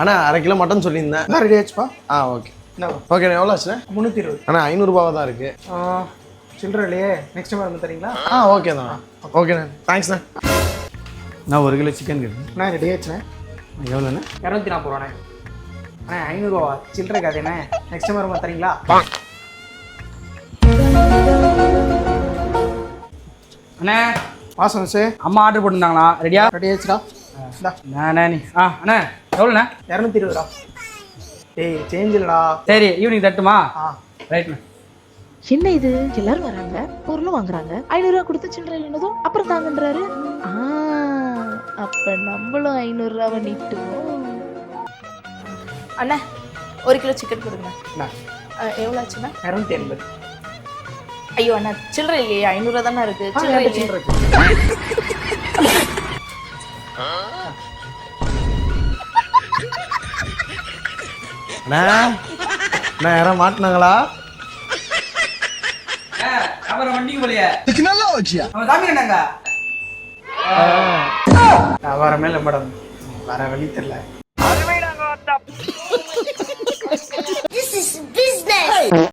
அண்ணா 1/2 kilo mutton சொல்லியிருந்தேன். Ready ஆச்சுப்பா. Okay. ஓகேண்ணா, எவ்வளோ ஆச்சுண்ணே? 320. அண்ணா 500 தான் இருக்கு. சில்லற இல்லையே, நெக்ஸ்ட் டைம் வந்து தரீங்களா? ஓகே தான். ஓகேண்ணா, தேங்க்ஸ்ண்ணா. நான் 1 கிலோ சிக்கன் கேட்டேன். ரெடி ஆச்சுண்ணே. எவ்வளோண்ணே? 240 ரூபாண்ணே. 500 சில்லற காதேண்ணே, நெக்ஸ்ட் டைம் வரும்போது தரீங்களா? அண்ணே வாசம் சார், அம்மா ஆர்டர் போட்டிருந்தாங்களா? ரெடியா? ரெடி ஆச்சுடா. அண்ணே நீ அண்ணே எவ்வளோண்ணே? 220 ரூபா. டேய் சேஞ்ச் இல்லடா. சரி, ஈவினிங் தட்டுமா? ரைட்ண்ணே. என்ன இது, எல்லாரும் வராங்க, பொருளும் வாங்குறாங்க, 500 ரூபா கொடுத்து சில்லறை இல்லைன்னதும் அப்புறம் தாங்கன்றாரு. அப்ப நம்மளும் 500 ரூபாவை நீட்டுவோம். அண்ணா 1 கிலோ சிக்கன் கொடுங்க. எவ்வளோ ஆச்சுண்ணா? 280. ஐயோ அண்ணா, சில்லறை இல்லையே, 500 ரூபா தானே இருக்கு. சில்லறை இல்லையே. அண்ணா யாரும் மாட்டினாங்களா? அப்புறம் வண்டிக்கு போலியே நல்லா வச்சியா? அவன் தாமி என்னங்க வர மேல மேடம், வர வழி தெரியல.